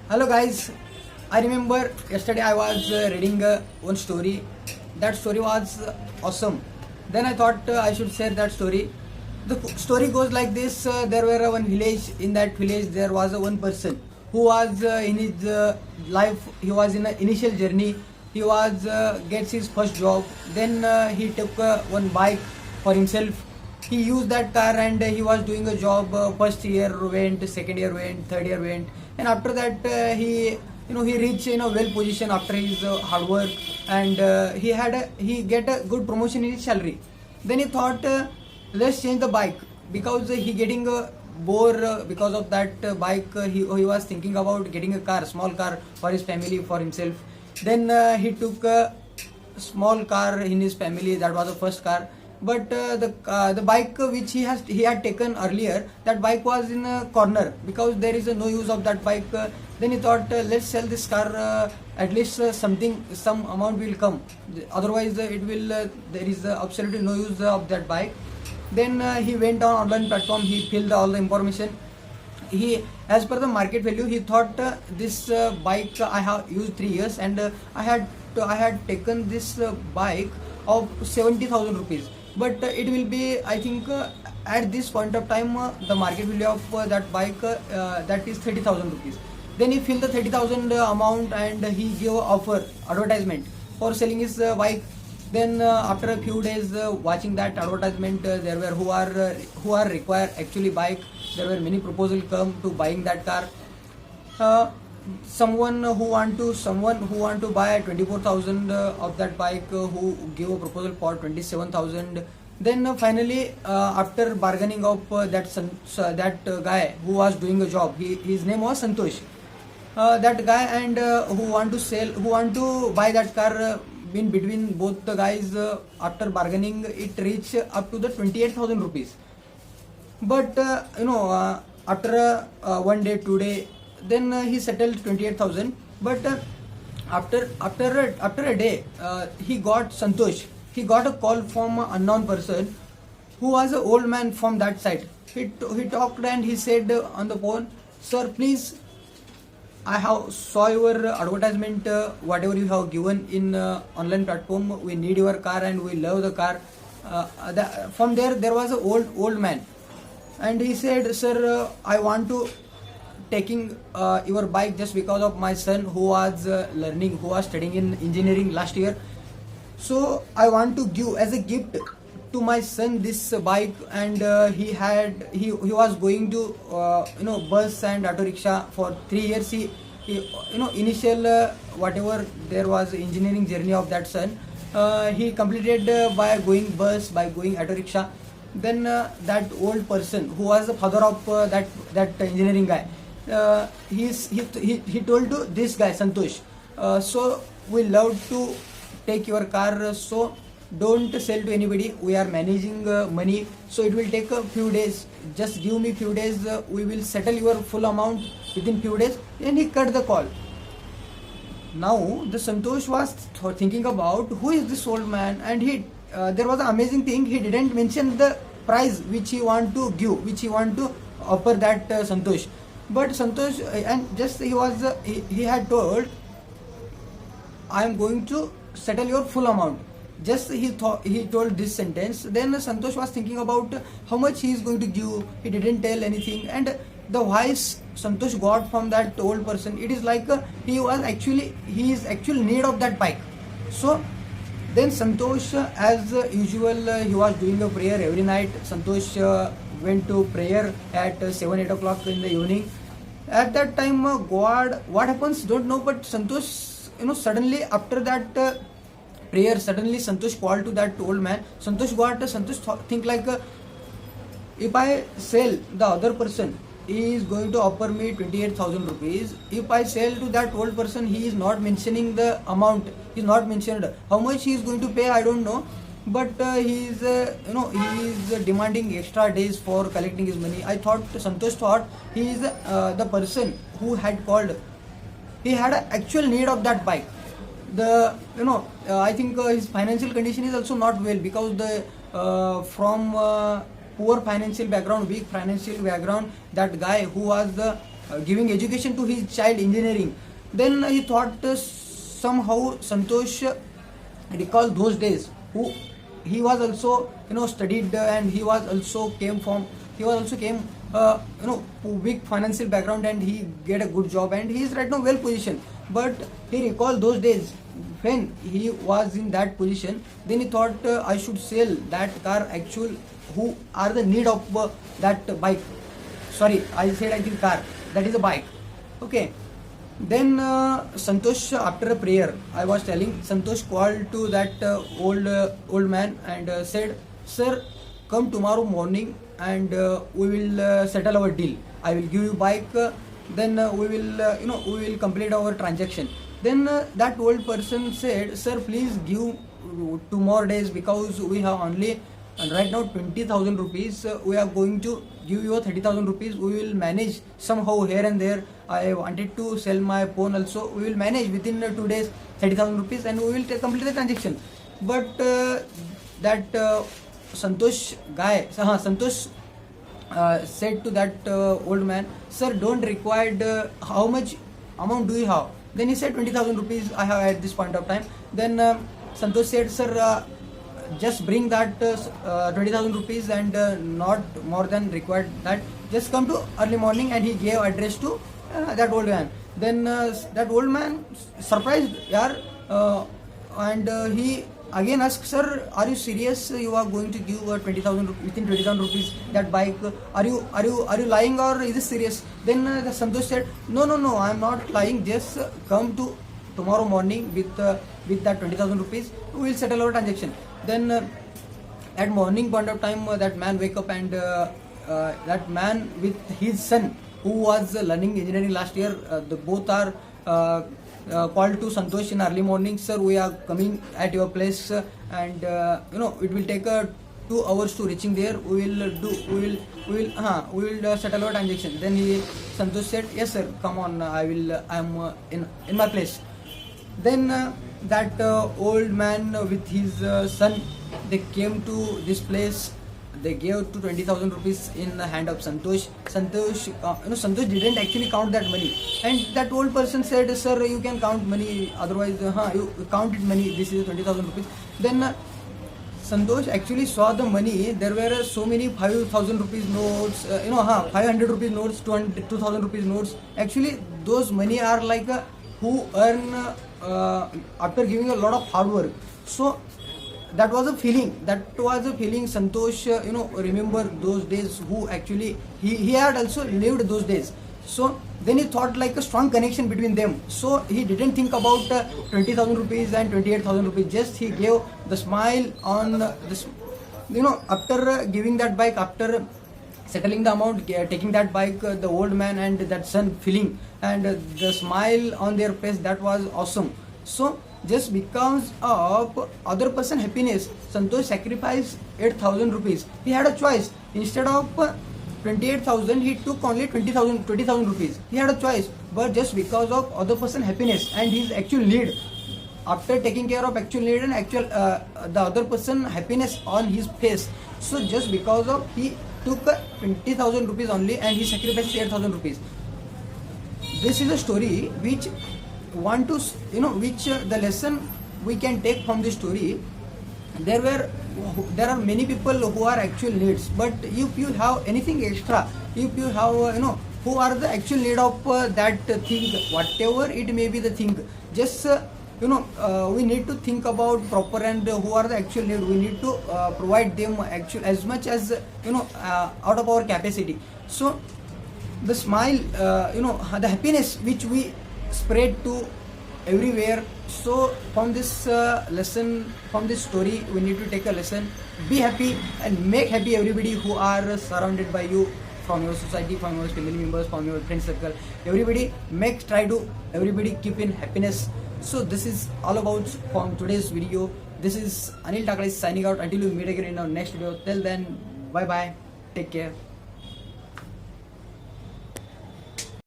Hello guys, I remember yesterday I was reading one story. That story was awesome. Then I thought I should share that story. The story goes like this: there were one village. In that village, there was one person who was in his life. He was in an initial journey. He was gets his first job. Then he took one bike for himself. He used that car and he was doing a job. First year went, second year went, third year went, and after that he reached in a well position after his hard work, and he get a good promotion in his salary. Then he thought, let's change the bike, because he getting bore because of that bike. He was thinking about getting a car, small car for his family, for himself. Then he took a small car in his family. That was the first car. But the bike which he had taken earlier, that bike was in a corner because there is no use of that bike. Then he thought, let's sell this car, at least some amount will come. Otherwise there is absolutely no use of that bike. Then he went on online platform. He filled all the information. He, as per the market value, he thought, this bike I have used 3 years, and I had taken this bike of 70,000 rupees. But it will be, I think, at this point of time, the market value of that bike, that is 30,000 rupees. Then he filled the 30,000 amount, and he gave offer advertisement for selling his bike. Then after a few days watching that advertisement, there were who are require actually bike. There were many proposals come to buying that car. Someone who want to buy 24,000 of that bike, who gave a proposal for 27,000. Then finally, after bargaining of that guy who was doing a job, his name was Santosh. That guy and who want to buy that car, in between both the guys, after bargaining, it reached up to the 28,000 rupees. But after one day, 2 day, then he settled 28,000. But after a day, he got Santosh. He got a call from an unknown person who was an old man from that side. He talked and he said on the phone, "Sir, please, I have saw your advertisement, whatever you have given in online platform. We need your car and we love the car." From there was an old man, and he said, "Sir, I want to taking your bike just because of my son who was studying in engineering last year. So I want to give as a gift to my son this bike." And he was going to bus and auto rickshaw for 3 years. He initial whatever there was engineering journey of that son, he completed by going bus, by going auto rickshaw. Then that old person who was the father of that engineering guy, he told to this guy Santosh, "So we love to take your car, so don't sell to anybody. We are managing money, so it will take a few days. Just give me few days. We will settle your full amount within few days." And he cut the call. Now the Santosh was thinking about who is this old man, and there was an amazing thing. He didn't mention the price which he want to give, which he want to offer that Santosh. But Santosh, and just he had told, "I am going to settle your full amount." Just he told this sentence. Then Santosh was thinking about how much he is going to give. He didn't tell anything, and the voice Santosh got from that old person, it is like he is actually need of that bike. So then Santosh, as usual, he was doing a prayer every night. Santosh went to prayer at 7-8 o'clock in the evening. At that time, God, what happens don't know, but Santosh, suddenly after that prayer, suddenly Santosh called to that old man. Santosh think like, if I sell the other person, he is going to offer me 28,000 rupees. If I sell to that old person, he is not mentioning the amount. He is not mentioned how much he is going to pay. I don't know, but he is demanding extra days for collecting his money. Santosh thought he is the person who had called. He had an actual need of that bike. I think his financial condition is also not well, because from poor financial background, weak financial background, that guy who was giving education to his child engineering. Then he thought somehow Santosh recalled those days. Who he was also studied and he was also came weak financial background, and he get a good job and he is right now well positioned. But he recalled those days when he was in that position. Then he thought I should sell that car actual who are the need of that bike. Sorry, I think car, that is a bike. Okay. Then Santosh, after a prayer, I was telling, Santosh called to that old man and said, "Sir, come tomorrow morning and we will settle our deal. I will give you bike. Then we will complete our transaction." Then that old person said, "Sir, please give 2 more days because we have only right now 20,000 rupees. We are going to give you 30,000 rupees. We will manage somehow here and there. I wanted to sell my phone also. We will manage within 2 days 30,000 rupees and we will complete the transaction." But that Santosh said to that old man, "Sir, don't require how much amount do you have?" Then he said 20,000 rupees I have at this point of time. Then Santosh said, "Sir, just bring that 20,000 rupees and not more than required that. Just come to early morning." And he gave address to that old man. Then that old man surprised, and he again asked, "Sir, are you serious? You are going to give 20,000 within 20,000 rupees that bike? Are you lying or is it serious?" Then the Santosh said, No, I am not lying. Just come to tomorrow morning with that 20,000 rupees. We will settle our transaction." Then at morning point of time, that man wake up, and that man with his son who was learning engineering last year, the both are called to Santosh in early morning. "Sir, we are coming at your place and it will take 2 hours to reaching there. We will settle our transaction." Then Santosh said, "Yes sir, come on, I am in my place." Then that old man with his son, they came to this place. They gave 20,000 rupees in the hand of Santosh. Santosh didn't actually count that money, and that old person said, "Sir, you can count money, otherwise you counted money, this is 20,000 rupees." Then Santosh actually saw the money. There were so many 5,000 rupees notes, 500 rupees notes, 2,000 rupees notes. Actually those money are like who earn after giving a lot of hard work. So that was a feeling. Santosh remember those days, who actually he had also lived those days. So then he thought like a strong connection between them. So he didn't think about 20,000 rupees and 28,000 rupees. Just he gave the smile on this, after giving that bike, after settling the amount, taking that bike, the old man and that son feeling and the smile on their face, that was awesome. So just because of other person happiness, Santosh sacrificed 8,000 rupees. He had a choice. Instead of 28,000, he took only 20,000 rupees. He had a choice, but just because of other person happiness and his actual need, after taking care of actual need and actual the other person happiness on his face, so just because of he took 20,000 rupees only and he sacrificed 8,000 rupees. This is a story which the lesson we can take from this story. There are many people who are actual needs, but if you have anything extra, if you have who are the actual need of that thing, whatever it may be the thing, just we need to think about proper, and who are the actual need, we need to provide them actual as much as out of our capacity. So the smile, the happiness which we spread to everywhere. So from this lesson, from this story, we need to take a lesson. Be happy and make happy everybody who are surrounded by you, from your society, from your family members, from your friend circle. Everybody everybody keep in happiness. So this is all about from today's video. This is Anil Takale signing out. Until we meet again in our next video. Till then, bye bye. Take care.